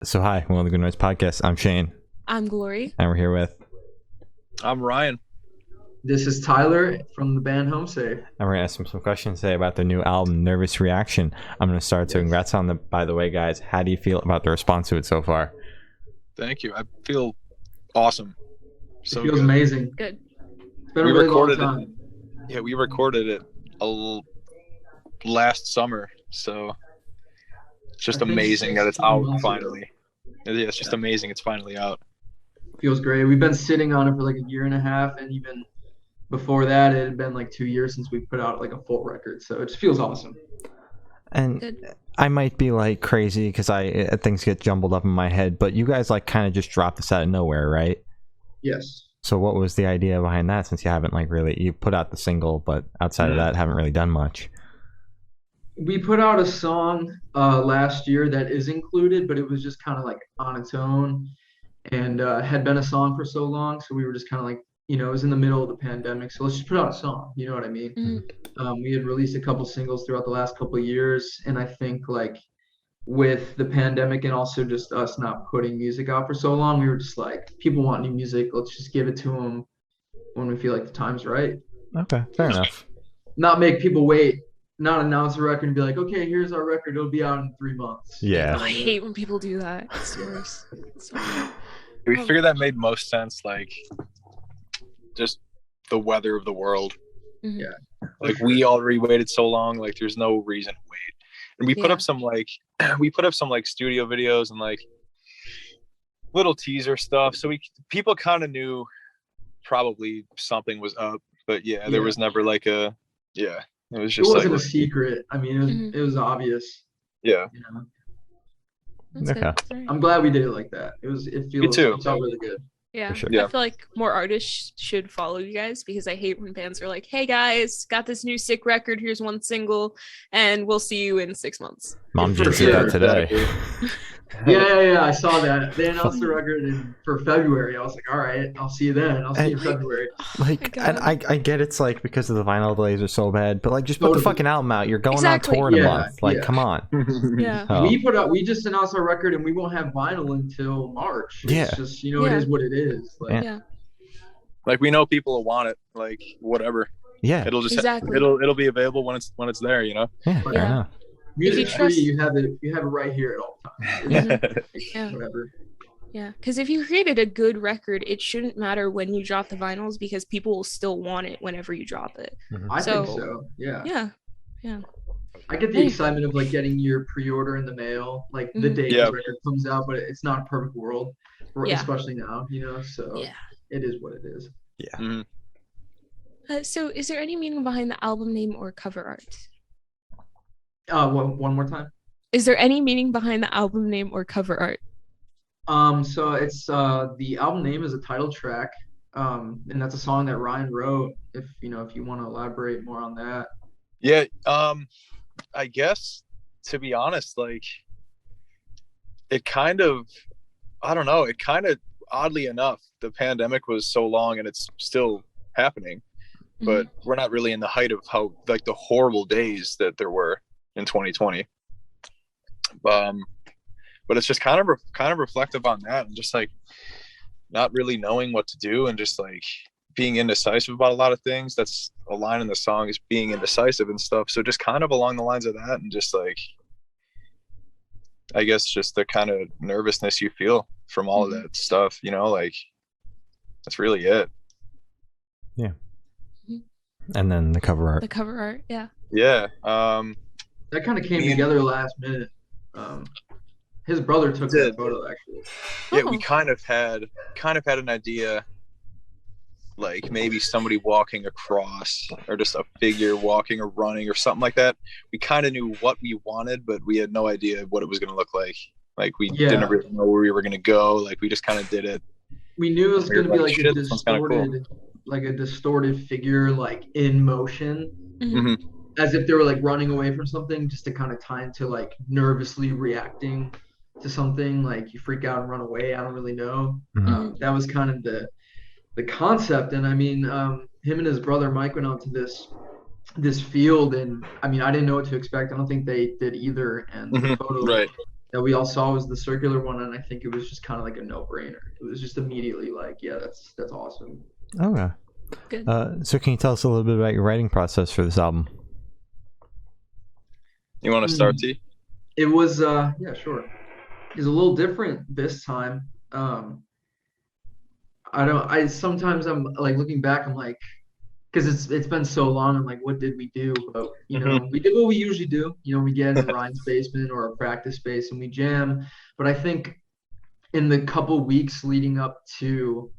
So hi, welcome to the Good Noise Podcast. I'm Shane. I'm Glory. And we're here with... I'm Ryan. This is Tyler from the band Homesafe. And we're going to ask them some questions today about their new album, Nervous Reaction. I'm going to start. So congrats on the... By the way, guys, how do you feel about the response to it so far? Thank you. I feel awesome. So it feels good. amazing. Good. It's been a really long time. We recorded it last summer. So it's just amazing that it's out finally. Yeah, it's just amazing it's finally out. Feels great. We've been sitting on it for like a year and a half, and even before that it had been like 2 years since we put out like a full record, so it just feels awesome. And Good. I might be like crazy because things get jumbled up in my head, but you guys like kind of just dropped this out of nowhere, right? Yes. So what was the idea behind that, since you haven't you put out the single, but outside of that haven't really done much? We put out a song last year that is included, but it was just kind of like on its own, and had been a song for so long, so we were just kind of like, it was in the middle of the pandemic, so let's just put out a song, you know what I mean? Mm-hmm. We had released a couple singles throughout the last couple of years, and I think like with the pandemic and also just us not putting music out for so long, we were just like, people want new music, let's just give it to them when we feel like the time's right. Okay, fair enough. Not make people wait, not announce a record and be like, okay, here's our record, it'll be out in 3 months. Yeah. Oh, I hate when people do that. It's the worst. We figured that made most sense, like just the weather of the world. Mm-hmm. Yeah. Like we already waited so long, like there's no reason to wait. And we put up some studio videos and like little teaser stuff. So people kind of knew probably something was up, but there was never like it was just, it wasn't like a secret. I mean, it was obvious. Yeah. You know? That's Okay. good. I'm glad we did it like that. It felt really good. Yeah. Sure. Yeah. I feel like more artists should follow you guys, because I hate when bands are like, hey guys, got this new sick record, here's one single, and we'll see you in 6 months. Mom For just did that sure. today. Yeah. I saw that. They announced the record for February. I was like, all right, I'll see you then. I'll see you in February. Like, God. and I get it's like because of the vinyl delays are so bad, but like just put the fucking album out. You're going Exactly. on tour in a Yeah, month. Like, yeah. come on. Yeah. Oh. We just announced our record, and we won't have vinyl until March. It's Yeah. just, it is what it is. Like, Yeah. Like we know people will want it, like whatever. Yeah. It'll just Exactly. it'll be available when it's there, Yeah. Fair Yeah. enough. Music If you trust- free, you have it right here at all times. Yeah. Whatever. Yeah. Because if you created a good record, it shouldn't matter when you drop the vinyls, because people will still want it whenever you drop it. I So- think so. Yeah. Yeah. I get the excitement of like getting your pre-order in the mail, like the day Yeah. the record comes out, but it's not a perfect world, Yeah. especially now, So Yeah. it is what it is. Yeah. Mhm. So is there any meaning behind the album name or cover art? One more time. Is there any meaning behind the album name or cover art? So it's the album name is a title track, and that's a song that Ryan wrote. If you want to elaborate more on that. Yeah, I guess, to be honest, like it kind of, I don't know, oddly enough, the pandemic was so long and it's still happening, but we're not really in the height of how like the horrible days that there were in 2020. But it's just kind of reflective on that, and just like not really knowing what to do, and just like being indecisive about a lot of things. That's a line in the song, is being indecisive and stuff. So just kind of along the lines of that, and just like, I guess just the kind of nervousness you feel from all of that stuff, like that's really it. Yeah. And then the cover art. The cover art, yeah. Yeah. That kind of came together last minute. His brother took that photo, actually. Yeah, we kind of had an idea, like maybe somebody walking across, or just a figure walking or running or something like that. We kind of knew what we wanted, but we had no idea what it was going to look like. Like we didn't really know where we were going to go. Like we just kind of did it. We knew it was going to be like shit, this one's kinda cool. like a distorted figure, like in motion, Mm-hmm. as if they were like running away from something, just to kind of tie into like nervously reacting to something, like you freak out and run away. I don't really know. That was kind of the concept. And I mean, him and his brother Mike went out to this field, and I mean, I didn't know what to expect. I don't think they did either. And the photo that we all saw was the circular one, and I think it was just kind of like a no-brainer. It was just immediately like, yeah, that's awesome. Okay. Good. So can you tell us a little bit about your writing process for this album? You want to start, T? It was yeah, sure. It was a little different this time. I sometimes I'm like looking back, I'm like, because it's been so long, I'm like, what did we do? But you know, we did what we usually do. You know, we get in Ryan's basement or a practice space and we jam. But I think in the couple weeks leading up to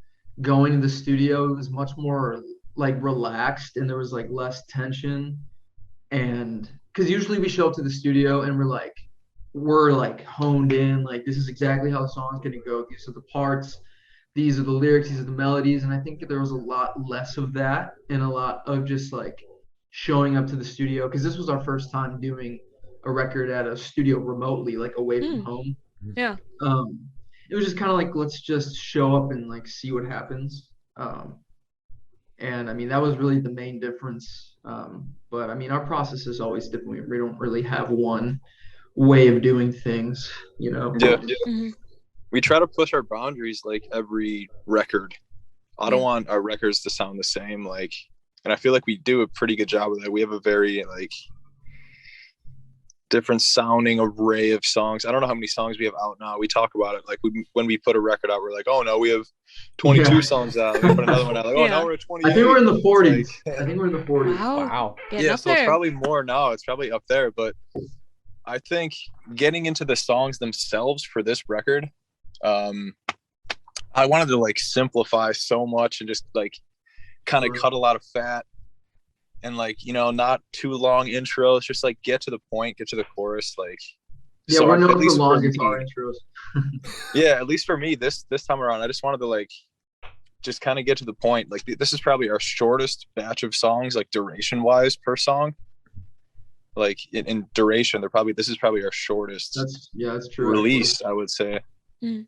going to the studio, it was much more like relaxed and there was like less tension. And because usually we show up to the studio and we're like honed in, like this is exactly how the song's gonna go. These are the parts, these are the lyrics, these are the melodies. And I think there was a lot less of that and a lot of just like showing up to the studio, because this was our first time doing a record at a studio remotely, like away from home. Yeah. It was just kind of like, let's just show up and like see what happens. And I mean, that was really the main difference. But I mean, our process is always different. We don't really have one way of doing things, you know? Yeah. Mm-hmm. We try to push our boundaries like every record. I don't want our records to sound the same, like, and I feel like we do a pretty good job of that. We have a very like different sounding array of songs. I don't know how many songs we have out now. We talk about it like when we put a record out, we're like, oh no, we have 22 songs out. We put another one out, like, oh now we're at 28. I think we're in the 40s. I think we're in the 40s. Wow. Yeah, so it's probably more now. It's probably up there, but I think getting into the songs themselves for this record, I wanted to like simplify so much and just like kind of cut a lot of fat and like, you know, not too long intros, just like get to the point, get to the chorus. Like, yeah, so we're known for long guitar intros. Yeah, at least for me this time around, I just wanted to like just kind of get to the point. Like this is probably our shortest batch of songs, like duration wise per song. Like in duration, this is probably our shortest that's true release, I would say.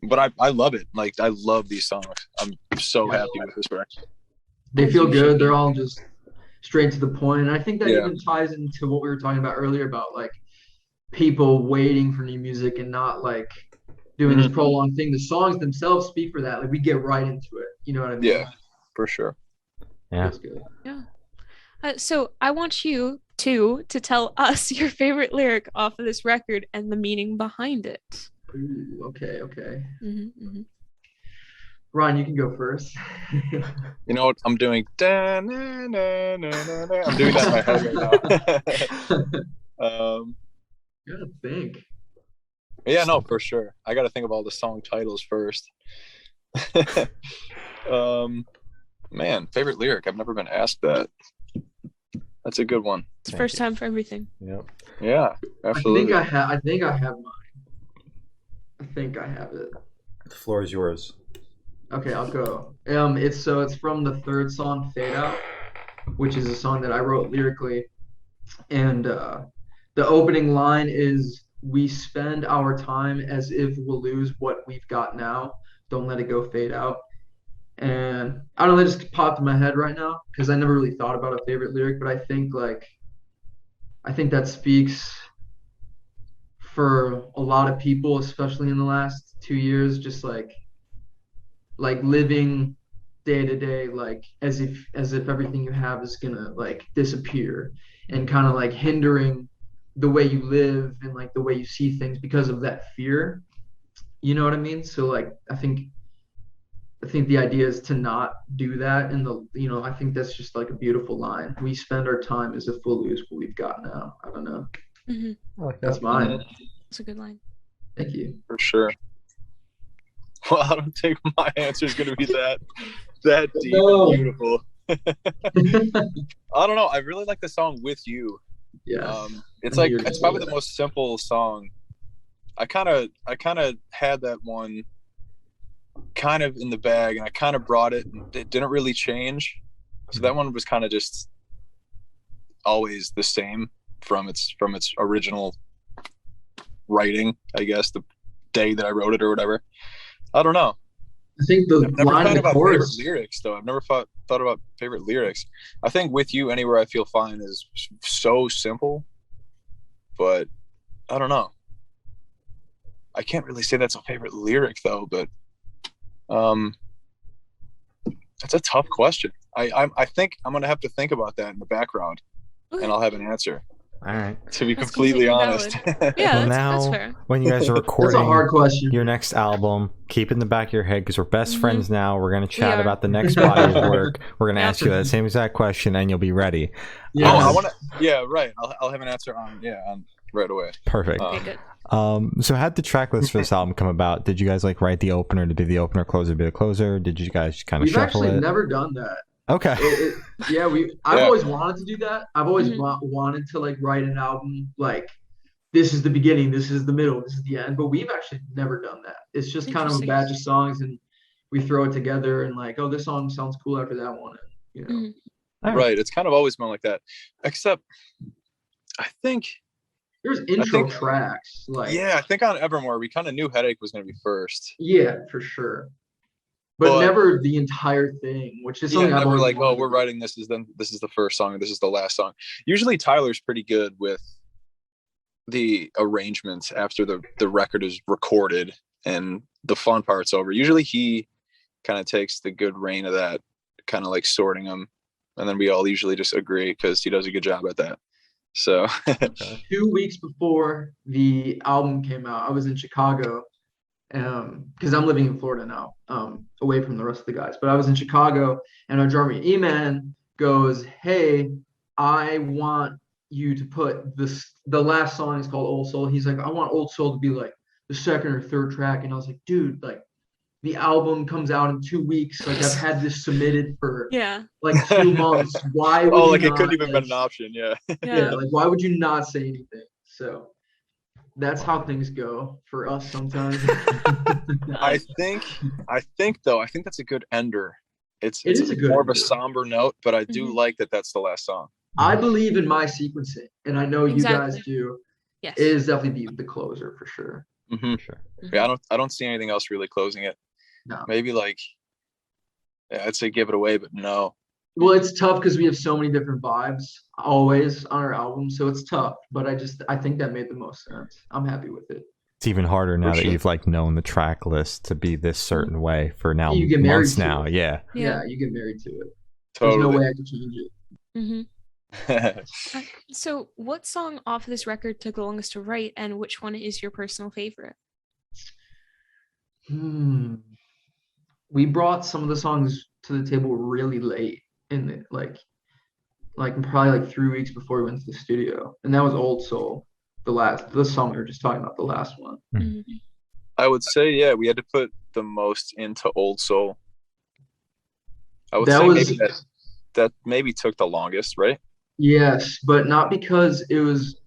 But I love it. Like I love these songs. I'm so happy with this record. They feel good. They're all just straight to the point. And I think that even ties into what we were talking about earlier about like people waiting for new music and not like doing this prolonged thing. The songs themselves speak for that. Like we get right into it. You know what I mean? Yeah, for sure. Yeah. That's good. Yeah. So I want you to tell us your favorite lyric off of this record and the meaning behind it. Ooh, okay. Ron, you can go first. You know what? I'm doing I'm doing that in my head right now. You gotta think. Yeah, no, for sure. I gotta think of all the song titles first. Man, favorite lyric. I've never been asked that. That's a good one. It's the first time for everything. Yep. Yeah, absolutely. I think I have mine. I think I have it. The floor is yours. Okay, I'll go. It's from the third song, Fade Out, which is a song that I wrote lyrically. And the opening line is, we spend our time as if we'll lose what we've got now. Don't let it go fade out. And I don't know, it just popped in my head right now because I never really thought about a favorite lyric, but I think that speaks for a lot of people, especially in the last 2 years, just like living day to day, like as if everything you have is gonna like disappear, and kind of like hindering the way you live and like the way you see things because of that fear. You know what I mean? So like I think the idea is to not do that, and I think that's just like a beautiful line. We spend our time as if we'll lose what we've got now. I don't know. That's mine. That's a good line. Thank you. For sure. Well, I don't think my answer is going to be that deep and beautiful. I don't know. I really like the song With You. Yeah. It's probably the most simple song. I kind of had that one kind of in the bag, and I kind of brought it, and it didn't really change. So that one was kind of just always the same from its original writing, I guess, the day that I wrote it or whatever. I don't know. I think I've never thought about favorite lyrics, though. I've never thought about favorite lyrics. I think With You, Anywhere I Feel Fine is so simple, but I don't know. I can't really say that's a favorite lyric though, but that's a tough question. I think I'm gonna have to think about that in the background, and I'll have an answer. All right. To be completely honest. Yeah, Well, that's fair. when you guys are That's recording a hard question. your next album, keep it in the back of your head because we're best friends now. We're gonna chat are. about the next body of work. We're gonna ask you that same exact question, and you'll be ready. Yeah. I want to. Yeah, right. I'll have an answer on right away. Perfect. Okay, good. So how'd the track list for this album come about? Did you guys like write the opener to be the opener, closer to be the closer? Did you guys kind of We've shuffle actually it? never done that. Okay. I've always wanted to do that. I've always wanted to like write an album like this is the beginning, this is the middle, this is the end. But we've actually never done that. It's just kind of a batch of songs and we throw it together and like, oh, this song sounds cool after that one. And, you know. Right. It's kind of always been like that. Except I think there's intro tracks. Like I think on Evermore we kind of knew Headache was gonna be first. Yeah, for sure. But never the entire thing, which is something I've always like, oh, we're writing this is the first song and this is the last song. Usually Tyler's pretty good with the arrangements after the record is recorded and the fun part's over. Usually he kind of takes the good reign of that, kind of like sorting them, and then we all usually just agree because he does a good job at that. So 2 weeks before the album came out, I was in Chicago. Because I'm living in Florida now, away from the rest of the guys. But I was in Chicago, and our drummer E-Man goes, "Hey, I want you to put this. The last song is called Old Soul. He's like, I want Old Soul to be like the second or third track." And I was like, "Dude, like the album comes out in 2 weeks. Like I've had this submitted for like 2 months. Why? Would like it couldn't even been an option. Yeah. Like why would you not say anything?" So. That's how things go for us sometimes. I think that's a good ender. It's a good more ender. of a somber note, but I do like that that's the last song. I believe in my sequencing, and I know you guys do. Yes. It is definitely the closer for sure. Mm-hmm. Sure. Yeah, I don't see anything else really closing it. No. Maybe like I'd say Give It Away, but no. Well, it's tough because we have so many different vibes always on our album, so it's tough. But I think that made the most sense. I'm happy with it. It's even harder now that you've like known the track list to be this certain way for now you get married months now. It. Yeah, you get married to it. Totally. There's no way I can change it. So, what song off this record took the longest to write, and which one is your personal favorite? We brought some of the songs to the table really late. In it, like probably like 3 weeks before we went to the studio, and that was Old Soul, the song we were just talking about, the last one. I would say we had to put the most into Old Soul. I would say maybe that maybe took the longest, right? Yes, but not because it was,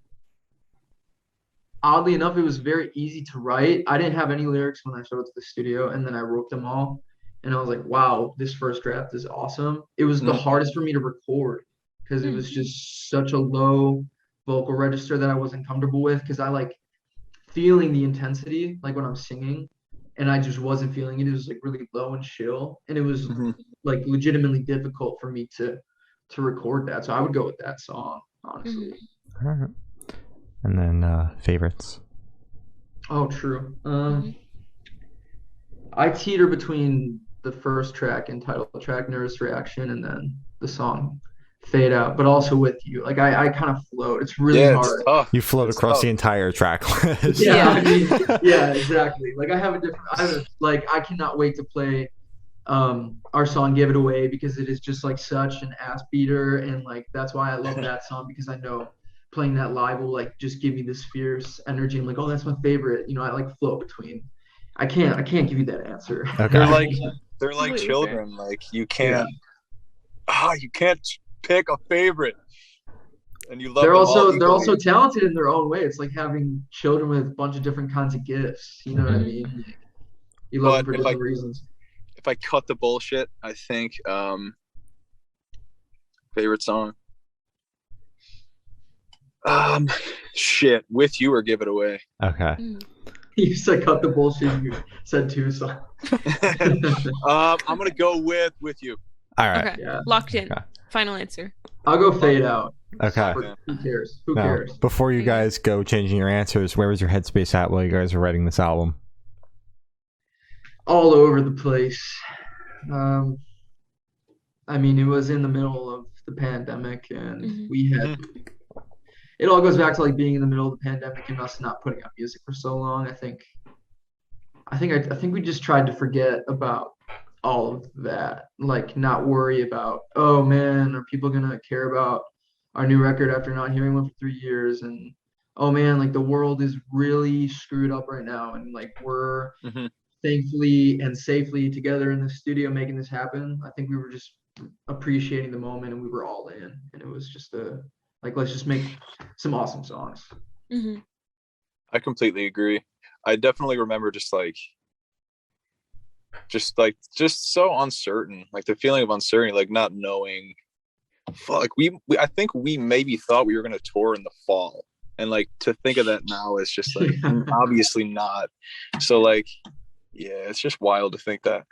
oddly enough, it was very easy to write. I didn't have any lyrics when I showed up to the studio, and then I wrote them all. And I was like, wow, this first draft is awesome. It was the hardest for me to record because it was just such a low vocal register that I wasn't comfortable with because I like feeling the intensity, like when I'm singing, and I just wasn't feeling it. It was like really low and chill. And it was like legitimately difficult for me to record that. So I would go with that song, honestly. And then favorites. Oh, true. I teeter between the first track, Untitled Track, Nervous Reaction, and then the song Fade Out, but also With You. Like I kind of float. It's really hard. Tough. You float across the entire track list. Yeah, exactly. Like I cannot wait to play our song Give It Away because it is just like such an ass beater, and like that's why I love that song because I know playing that live will like just give me this fierce energy. I'm like, oh, that's my favorite. You know, I like float between. I can't give you that answer. Okay. They're like children. Like you can't pick a favorite. And you love they're also talented in their own way. It's like having children with a bunch of different kinds of gifts. You know what I mean? You love them for different reasons. If I cut the bullshit, I think favorite song. With You or Give It Away. Okay. You said cut the bullshit. You said 2 songs. I'm gonna go with You. All right. Okay. Yeah. Locked in. Okay. Final answer. I'll go Fade Out. Okay. Who cares? Who Now, cares? before you guys go changing your answers, where was your headspace at while you guys were writing this album? All over the place. I mean, it was in the middle of the pandemic, and we had. It all goes back to like being in the middle of the pandemic and us not putting out music for so long. I think we just tried to forget about all of that, like not worry about, oh man, are people gonna care about our new record after not hearing one for 3 years? And oh man, like the world is really screwed up right now, and like we're thankfully and safely together in the studio making this happen. I think we were just appreciating the moment, and we were all in, and it was just let's just make some awesome songs. I completely agree. I definitely remember just so uncertain, like the feeling of uncertainty, like not knowing. Fuck, I think we maybe thought we were gonna tour in the fall, and like to think of that now is just like obviously not. So like, yeah, it's just wild to think that.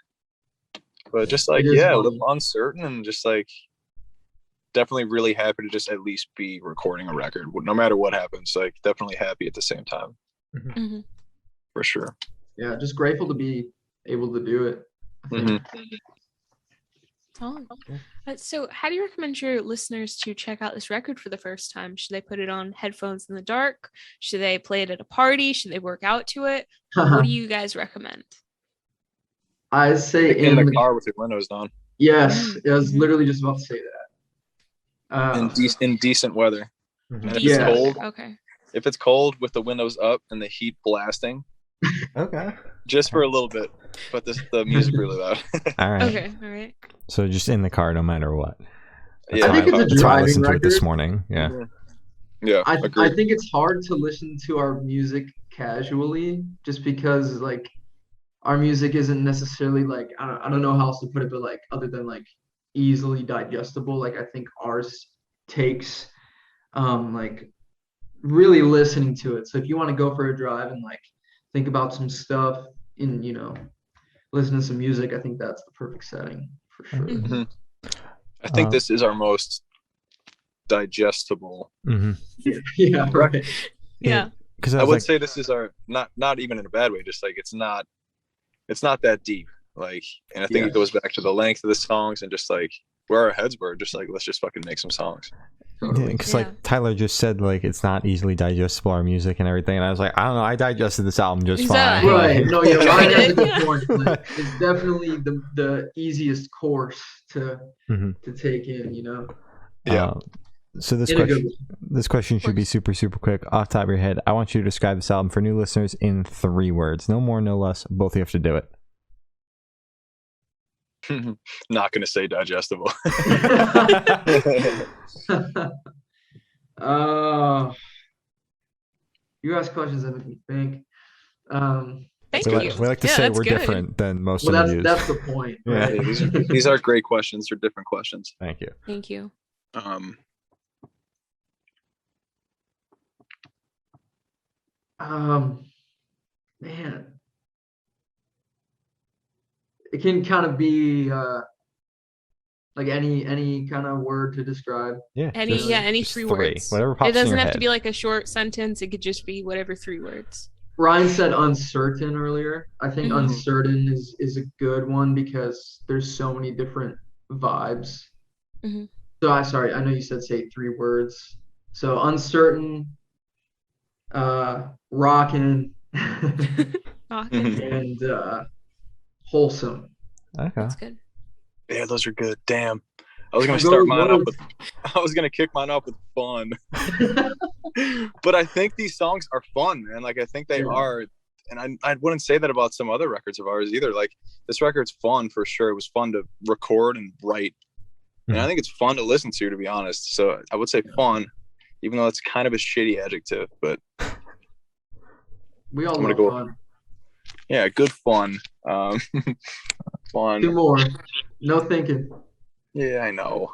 But just like, yeah, a little uncertain, and just like definitely really happy to just at least be recording a record, no matter what happens. Like definitely happy at the same time. For sure. Yeah, just grateful to be able to do it. So how do you recommend your listeners to check out this record for the first time? Should they put it on headphones in the dark? Should they play it at a party? Should they work out to it? What do you guys recommend? I say in the car with your windows down. Yes, I was literally just about to say that. In decent weather. And if it's cold, if it's cold with the windows up and the heat blasting, just for a little bit, but the music really loud. All right. Okay. All right. So just in the car, no matter what. That's I think it's a why I listened record. To it this morning. Yeah. I think it's hard to listen to our music casually, just because like our music isn't necessarily like I don't know how else to put it, but like other than like easily digestible. Like I think ours takes like really listening to it. So if you want to go for a drive and like think about some stuff in, listen to some music, I think that's the perfect setting for sure. I think this is our most digestible. Yeah, right. Yeah. Because I would say this is our not even in a bad way, just like it's not that deep. Like, and I think it goes back to the length of the songs and just like where our heads were, just like let's just fucking make some songs. Because like Tyler just said, like it's not easily digestible, our music and everything, and I was like, I don't know, I digested this album just fine. Right? No, yeah, Ryan has a good point. Like, it's definitely the easiest course to take in, Yeah. So this question should be super, super quick. Off the top of your head, I want you to describe this album for new listeners in 3 words. No more, no less. Both of you have to do it. Not gonna say digestible. You ask questions that make me think. Thank you. We like to say we're different than most of you. That's the point. Right? Yeah, these are great questions. They're different questions. Thank you. Thank you. Man, it can kind of be like any kind of word to describe. Yeah. Any 3 words. Whatever pops it doesn't in your have head. to be like a short sentence. It could just be whatever 3 words. Ryan said uncertain earlier. I think uncertain is a good one because there's so many different vibes. So I know you said say 3 words. So uncertain, rockin', and wholesome. Okay. That's good. Yeah, those are good. Damn. I was gonna kick mine up with fun. But I think these songs are fun, man. Like I think they are, and I wouldn't say that about some other records of ours either. Like this record's fun for sure. It was fun to record and write, and I think it's fun to listen to be honest. So I would say fun, even though it's kind of a shitty adjective, but we all love fun. Yeah, good fun. Fun. 2 more. No thinking. Yeah, I know.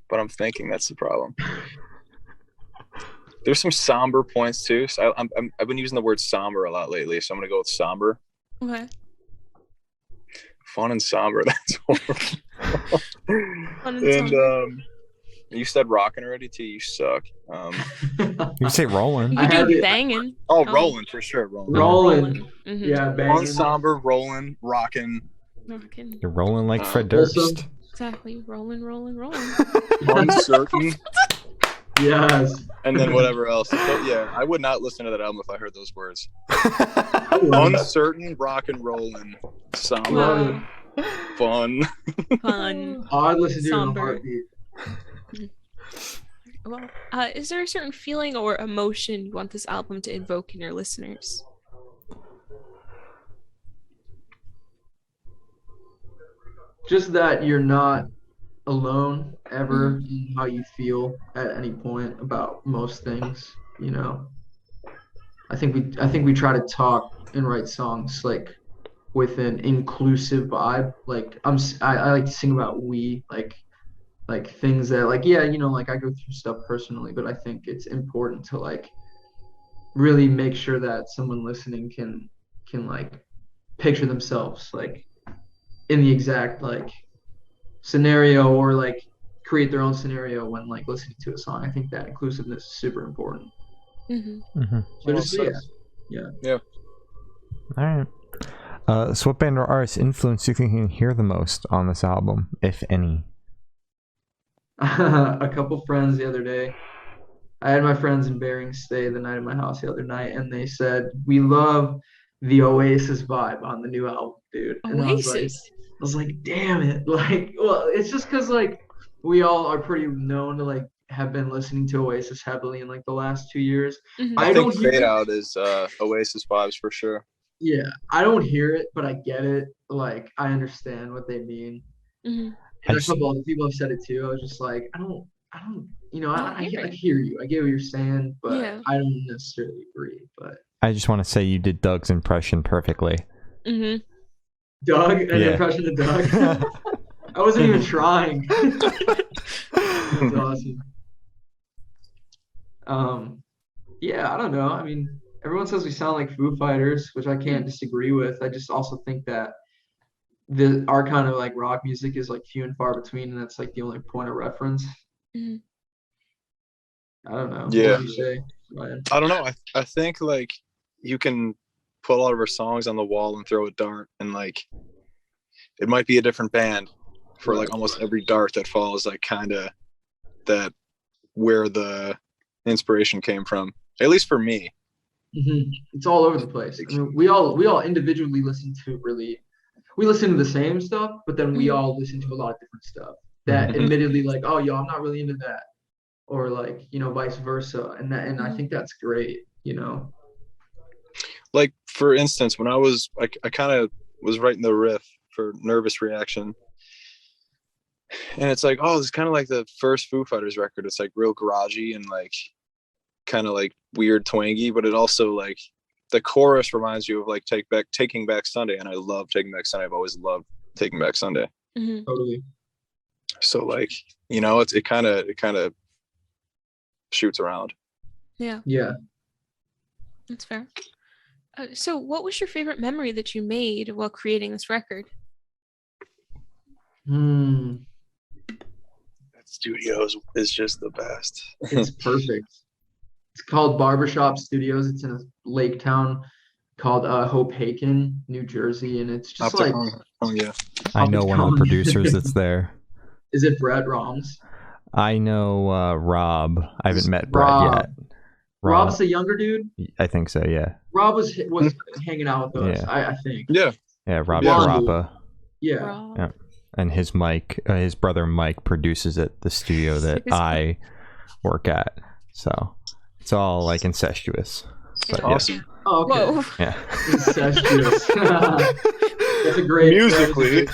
But I'm thinking that's the problem. There's some somber points too. So I've been using the word somber a lot lately, so I'm gonna go with somber. Okay. Fun and somber. That's horrible. Fun and somber. You said rocking already, T. You suck. You say rolling. You could do banging. Oh, rolling for sure. Rolling. Mm-hmm. Yeah, banging. Ensemble, rolling, rocking. You're rolling like Fred Durst. Exactly. Rolling. Uncertain. Yes. And then whatever else. But yeah, I would not listen to that album if I heard those words. Uncertain, rock and rollin', somber, fun. Fun. Oh, I'd listen to it in a heartbeat. Well, is there a certain feeling or emotion you want this album to evoke in your listeners? Just that you're not alone ever in how you feel at any point about most things, you know. I think we try to talk and write songs like with an inclusive vibe. Like I like to sing about we, like things that, like, yeah, you know, like I go through stuff personally, but I think it's important to like really make sure that someone listening can like picture themselves like in the exact like scenario, or like create their own scenario when like listening to a song. I think that inclusiveness is super important. So just yeah. All right. So what band or artist influence do you think you can hear the most on this album, if any? A couple friends the other day. I had my friends in Bering stay the night at my house the other night, and they said, we love the Oasis vibe on the new album, dude. And Oasis? I was like, damn it. Like, well, it's just because like we all are pretty known to like have been listening to Oasis heavily in like the last 2 years. I think Fade Out is Oasis vibes for sure. Yeah, I don't hear it, but I get it. Like, I understand what they mean. And a couple other people have said it too. I was just like, I don't, you know, I hear you. I get what you're saying, but I don't necessarily agree. But I just want to say you did Doug's impression perfectly. Doug? An impression of Doug? I wasn't even trying. That's awesome. Yeah, I don't know. I mean, everyone says we sound like Foo Fighters, which I can't disagree with. I just also think that our kind of like rock music is like few and far between, and that's like the only point of reference. I don't know. Yeah. What do you say, Ryan? I don't know. I think like you can put a lot of our songs on the wall and throw a dart, and like it might be a different band for like almost every dart that falls, like kind of that where the inspiration came from, at least for me. It's all over the place. I mean, we all individually listen to the same stuff, but then we all listen to a lot of different stuff that admittedly like, oh, yo, I'm not really into that, or like, you know, vice versa. And I think that's great, you know. Like, for instance, when I kind of was writing the riff for Nervous Reaction, and it's like, oh, it's kind of like the first Foo Fighters record. It's like real garagey and like kind of like weird twangy, but it also like the chorus reminds you of like Taking Back Sunday, and I love Taking Back Sunday. I've always loved Taking Back Sunday. Totally. So like, you know, it kind of shoots around. Yeah, that's fair. So what was your favorite memory that you made while creating this record? That studio is just the best. It's perfect. It's called Barbershop Studios. It's in a lake town called Hoboken, New Jersey, and it's just like, oh yeah, I know one of the producers that's there. Is it Brett Roms? I know Rob. I haven't met Brett yet. Rob's the younger dude? I think so, yeah. Rob was hanging out with us, I think. Yeah, Rob Sharapa. Yeah. And his brother Mike produces at the studio that I work at. So it's all like incestuous. But, awesome. Yeah. Oh, okay. Whoa. Yeah. Incestuous. That's a great musically.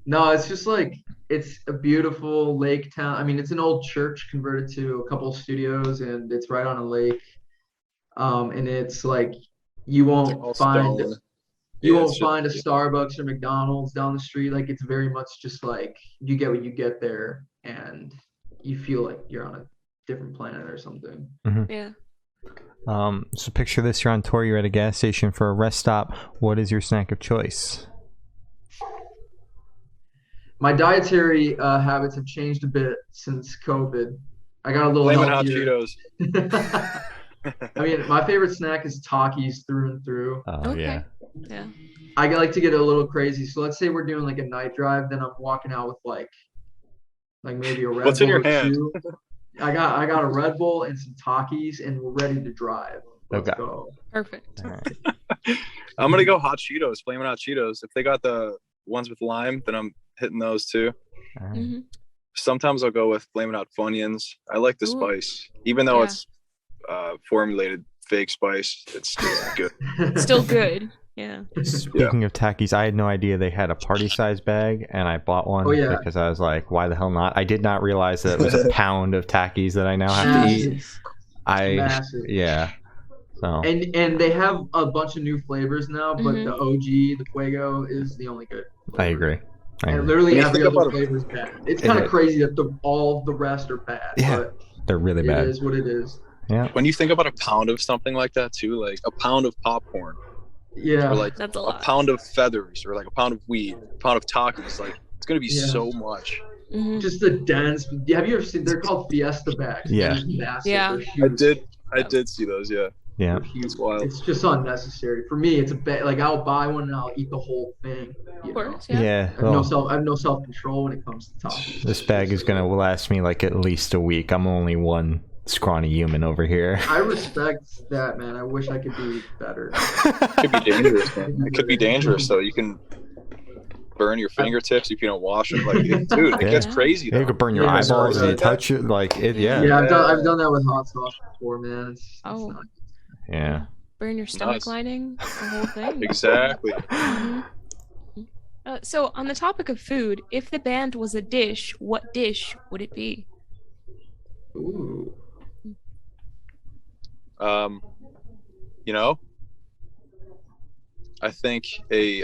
No, it's just like, it's a beautiful lake town. I mean, it's an old church converted to a couple of studios, and it's right on a lake. And it's like you won't find a Starbucks or McDonald's down the street. Like, it's very much just like you get what you get there, and you feel like you're on a different planet or something. Yeah. So picture this: you're on tour, you're at a gas station for a rest stop. What is your snack of choice? My dietary habits have changed a bit since COVID. I got a little Flamin' Hot healthier. Cheetos. I mean, my favorite snack is Takis through and through. Oh yeah. Yeah. I like to get a little crazy. So let's say we're doing like a night drive, then I'm walking out with like maybe a Red What's Bull in your or hand? two. I got a Red Bull and some Takis, and we're ready to drive. Let's go. Perfect. All right. I'm gonna go hot Cheetos, Flamin' Hot Cheetos. If they got the ones with lime, then I'm hitting those too. All right. Mm-hmm. Sometimes I'll go with Flamin' Hot Funyuns. I like the spice, even though it's formulated fake spice. It's still good. Still good. Yeah. Speaking of Takis, I had no idea they had a party size bag, and I bought one because I was like, why the hell not? I did not realize that it was a pound of Takis that I now have to eat. Massive. Yeah. So. And they have a bunch of new flavors now, but the OG, the Fuego, is the only good flavor. I agree. And literally every other flavor is bad. It's kind of crazy that all the rest are bad. Yeah, but they're really bad. It is what it is. Yeah. When you think about a pound of something like that too, like a pound of popcorn. Yeah. Or like that's a pound of feathers, or like a pound of weed, a pound of Takis. Like it's gonna be so much. Mm-hmm. Just the dense. Have you ever seen? They're called Fiesta bags. Yeah. Yeah. I did see those. Yeah. Yeah. It's wild. It's just unnecessary for me. It's a bit like I'll buy one and I'll eat the whole thing. Of course. Yeah. I have no self control when it comes to Takis. This bag is gonna last me like at least a week. I'm only one scrawny human over here. I respect that, man. I wish I could be better. It could be dangerous, man. It could be dangerous, though. You can burn your fingertips if you don't wash them. Like, dude, it gets crazy. You could burn your eyeballs and you touch it. Like, it. Yeah. Yeah, I've done that with hot sauce before, man. It's not... Yeah. Burn your stomach lining, the whole thing. Exactly. So, on the topic of food, if the band was a dish, what dish would it be? Ooh. You know, I think a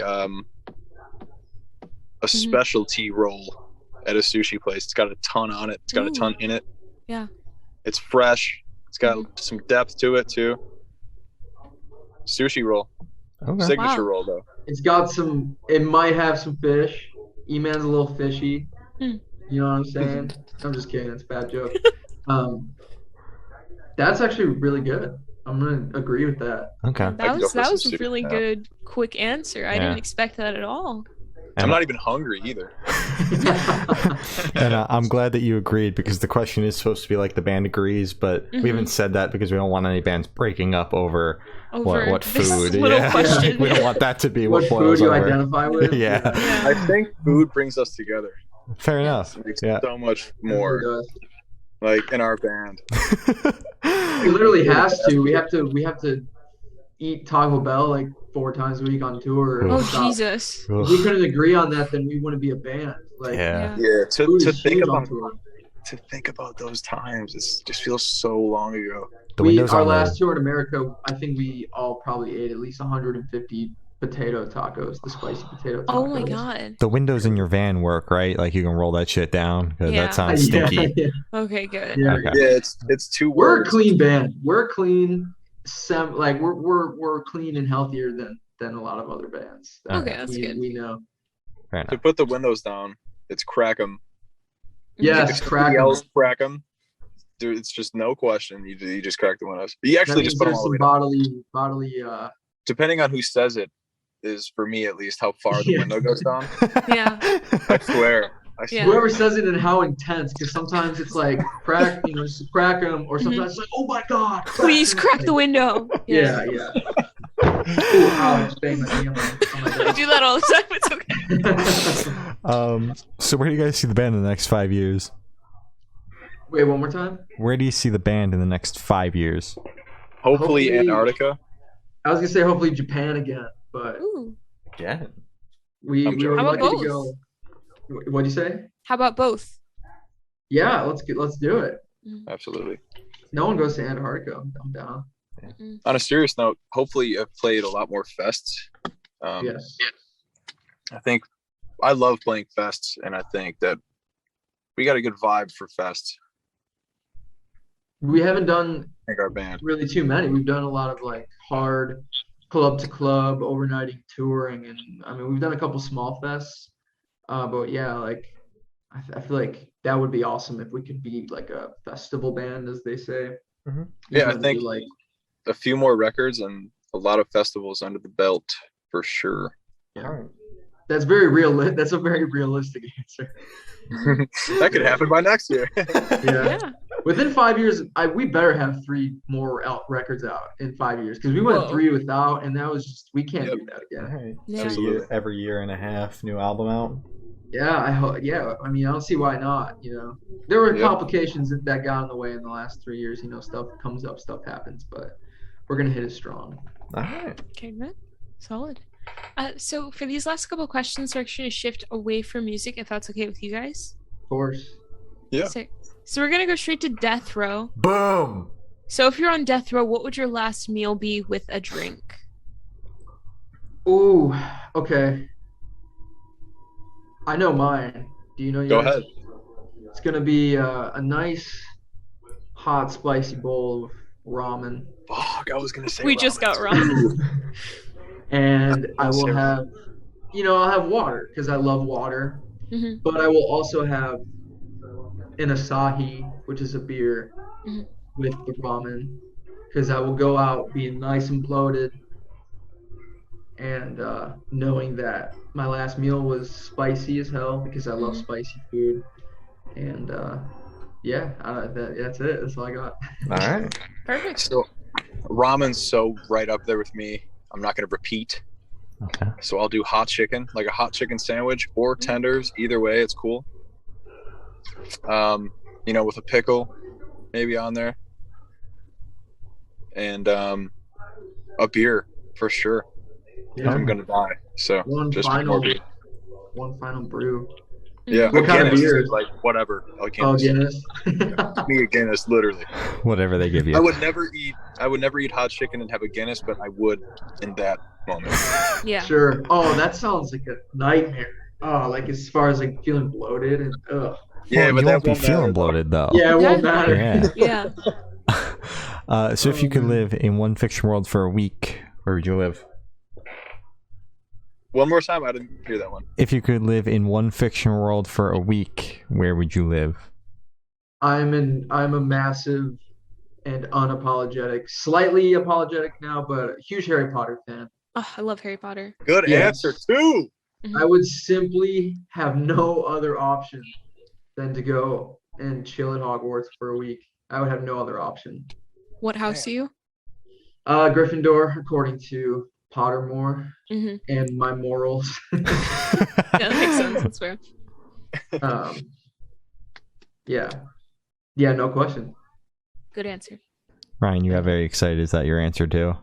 specialty roll at a sushi place. It's got a ton on it. It's got a ton in it. Yeah. It's fresh. It's got some depth to it too. Sushi roll. Okay. Signature roll though. It's got some. It might have some fish. E-Man's a little fishy. You know what I'm saying? I'm just kidding. It's a bad joke. That's actually really good. I'm gonna agree with that. Okay. That was a really good, quick answer. I didn't expect that at all. I'm not even hungry either. And I'm glad that you agreed, because the question is supposed to be like the band agrees, but we haven't said that because we don't want any bands breaking up over what food. Question. We don't want that to be what food you over. Identify with. Yeah. I think food brings us together. Fair enough. It makes so much more. Like in our band. It literally has to. We have to eat Taco Bell like 4 times a week on tour. Oh Jesus! If we couldn't agree on that, then we wouldn't be a band. Like, To think about those times, it just feels so long ago. Our last tour in America, I think we all probably ate at least 150 potato tacos, the spicy potato tacos. Oh my god! The windows in your van work, right? Like you can roll that shit down, because that sounds stinky. Yeah. Okay, good. Yeah, it's 2 words. We're a clean band. We're clean. We're clean and healthier than a lot of other bands. That's good. We know. To put the windows down, it's crack 'em. Yes, crack 'em. Crack 'em. Dude, it's just no question. You just crack the windows. You actually just put them all the way down. bodily. Depending on who says it, is for me at least how far the window goes down. Yeah. I swear. Whoever says it and how intense, because sometimes it's like crack, just crack them, or sometimes it's like, oh my god, please crack the window. Yeah. Ooh, ouch, bang my knee on my I do that all the time. It's okay. So where do you guys see the band in the next 5 years? Wait, one more time. Where do you see the band in the next 5 years? Hopefully Antarctica. I was gonna say hopefully Japan again, but Yeah. we were lucky to go. What'd you say? How about both? Yeah, let's do it. Absolutely. No one goes to Antarctica. I'm down. On a serious note, hopefully I've played a lot more fests. Yes. I think I love playing fests, and I think that we got a good vibe for fests. We haven't done our band really too many. We've done a lot of like hard club to club overnighting touring, and I mean we've done a couple small fests. But yeah, like I feel like that would be awesome if we could be like a festival band, as they say. Mm-hmm. Yeah, I think like a few more records and a lot of festivals under the belt for sure. Yeah. All right. That's very real. That's a very realistic answer. That could happen by next year. Yeah. Within 5 years, we better have 3 more records out in 5 years, because we went 3 without, and that was just, we can't do that again. Right. Yeah. So every year and a half, new album out. Yeah, I hope. Yeah, I mean, I don't see why not. You know, there were complications that got in the way in the last 3 years. You know, stuff comes up, stuff happens, but we're gonna hit it strong. All right. Okay, good, solid. So for these last couple of questions, we're actually going to shift away from music, if that's okay with you guys. Of course. Yeah. So we're going to go straight to death row. Boom. So if you're on death row, what would your last meal be with a drink? Ooh, okay. I know mine. Do you know yours? Go ahead. It's going to be a nice, hot, spicy bowl of ramen. Fuck, I was going to say we ramen. just got ramen. And I will have, I'll have water, because I love water. Mm-hmm. But I will also have an Asahi, which is a beer, with the ramen, because I will go out being nice and bloated, and knowing that my last meal was spicy as hell, because I love spicy food. And that's it. That's all I got. All right. Perfect. So ramen's so right up there with me. I'm not going to repeat. Okay. So I'll do hot chicken, like a hot chicken sandwich, or tenders. Either way, it's cool. With a pickle maybe on there. And a beer for sure. Yeah. I'm going to die. So one final brew. Yeah. What kind of beer? Like whatever. Guinness. Me a Guinness, literally. Whatever they give you. I would never eat hot chicken and have a Guinness, but I would in that moment. Yeah. Sure. Oh, that sounds like a nightmare. Oh, like as far as like feeling bloated and ugh. Yeah, but you won't be feeling bloated though. Yeah, it won't matter. Yeah. So if you could live in one fiction world for a week, where would you live? One more time, I didn't hear that one. If you could live in one fiction world for a week, where would you live? I'm a massive and unapologetic, slightly apologetic now, but a huge Harry Potter fan. Oh, I love Harry Potter. Good answer too. I would simply have no other option than to go and chill at Hogwarts for a week. I would have no other option. What house are you? Gryffindor, according to Pottermore and my morals. Yeah, that makes sense. That's fair. Yeah, no question. Good answer. Ryan, you got very excited. Is that your answer too?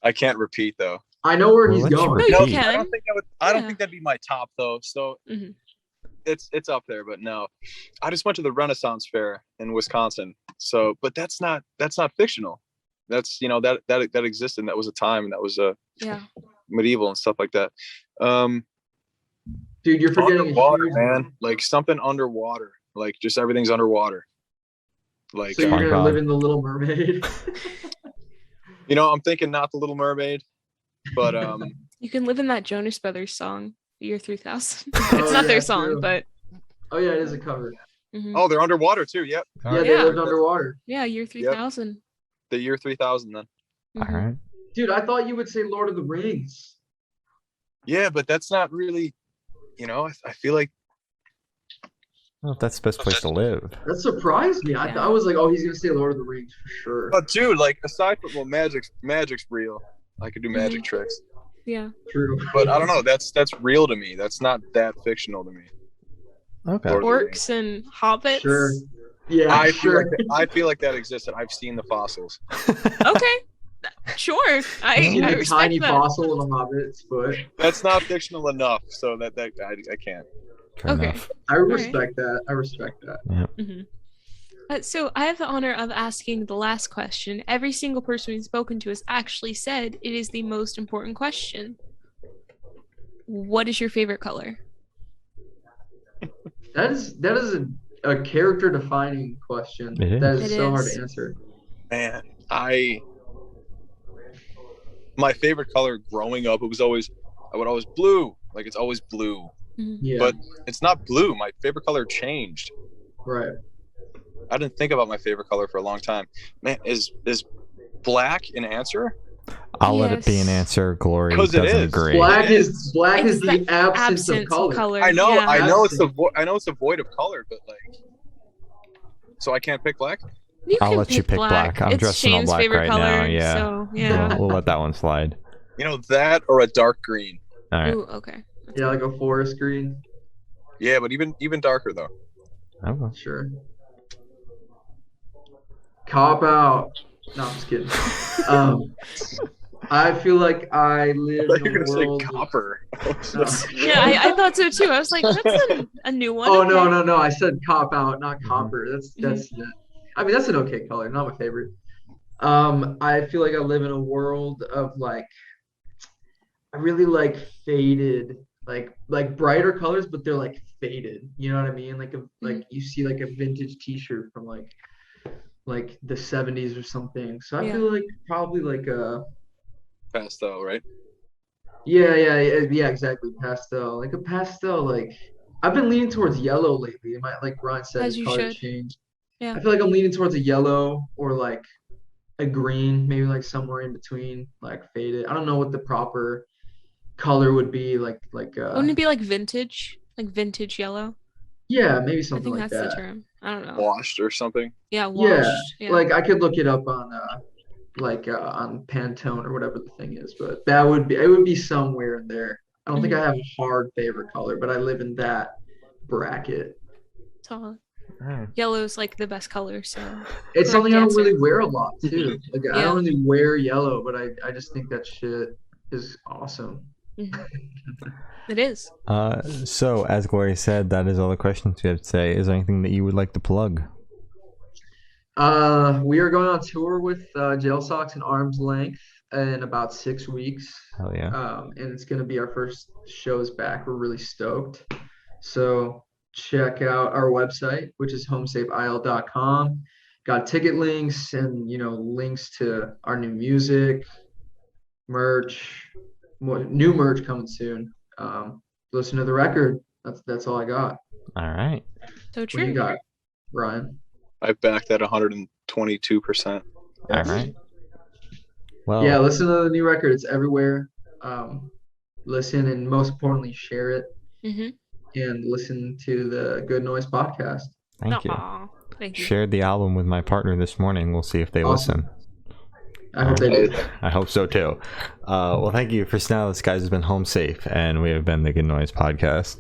I can't repeat though. I know where he's going. No, you can. I don't think that would. I don't think that'd be my top though. So it's up there, but no. I just went to the Renaissance Fair in Wisconsin. So, but that's not fictional. That's that existed. And that was a time, and that was medieval and stuff like that. Dude, you're forgetting underwater, man. Like something underwater. Like just everything's underwater. Like so you're gonna live in the Little Mermaid. I'm thinking not the Little Mermaid, but you can live in that Jonas Brothers song, Year 3000. It's not their song, true. But oh yeah, it is a cover. Oh, they're underwater too. Yep. Yeah, they lived underwater. Yeah, Year 3000. Yep. The Year 3000 then. All right. Dude, I thought you would say Lord of the Rings. Yeah, but that's not really. I feel like. Well, that's the best place to live. That surprised me. I was like, oh, he's gonna say Lord of the Rings for sure. But dude, like aside from magic's real. I could do magic tricks. Yeah. True. But I don't know. That's real to me. That's not that fictional to me. Okay. Orcs and hobbits. Sure. Yeah. I feel like that existed. I've seen the fossils. Okay. Sure. I respect tiny that. fossil in a hobbit's foot. That's not fictional enough, so that I can't. Fair okay. enough. I respect that. I respect that. Yeah. So I have the honor of asking the last question. Every single person we've spoken to has actually said it is the most important question. What is your favorite color? That is a character defining question. That is so hard to answer. Man, my favorite color growing up, I would always blue. Like it's always blue. Yeah. But it's not blue. My favorite color changed. Right. I didn't think about my favorite color for a long time. Man, is black an answer? I'll let it be an answer. Glory doesn't agree. Black is the absence of color. I know. Yeah. I know it's the void of color, but like, so I can't pick black. I'll let you pick black. I'm dressed in all black right color, now. Yeah. So, yeah. We'll let that one slide. You know, that or a dark green. All right. Ooh, okay. Yeah, like a forest green. Yeah, but even darker though. Okay. Sure. Cop out. No, I'm just kidding. I feel like I live I thought in you were a gonna world. say copper. Yeah, I thought so too. I was like, that's a new one. Oh, okay. no. I said cop out, not copper. That's I mean, that's an okay color, not my favorite. I feel like I live in a world of like, I really like faded, like brighter colors, but they're like faded. You know what I mean? Like you see like a vintage T-shirt from like the 70s or something. So I feel like probably like a pastel, right? Yeah, exactly. Pastel, like a pastel. Like I've been leaning towards yellow lately. Like Ryan said, As you color should. change. Yeah. I feel like I'm leaning towards a yellow or like a green, maybe like somewhere in between, like faded. I don't know what the proper color would be. Wouldn't it be like vintage yellow? Yeah, maybe something I think like that's that. the term. I don't know. Washed or something. Yeah, washed. Yeah. Like I could look it up on on Pantone or whatever the thing is, but it would be somewhere in there. I don't think I have a hard favorite color, but I live in that bracket. Solid. Yellow's like the best color, so it's something I don't really wear a lot too. Like Yeah. I don't really wear yellow, but I just think that shit is awesome. It is. So as Gloria said, that is all the questions we have to say. Is there anything that you would like to plug? We are going on tour with Jail Socks and Arm's Length in about 6 weeks. Hell yeah. And it's going to be our first shows back. We're really stoked. So check out our website, which is homesafeil.com. Got ticket links and, links to our new music, merch, new merch coming soon. Listen to the record. That's all I got. All right. So true. What do you got, Ryan? I backed that 122%. All right. Well, yeah, listen to the new record. It's everywhere. Listen and most importantly, share it. And listen to the Good Noise podcast. Thank you. Thank you. Shared the album with my partner this morning. We'll see if they listen. I hope they do. I hope so too. Well, thank you for now. This guys has been Home Safe, and we have been the Good Noise podcast.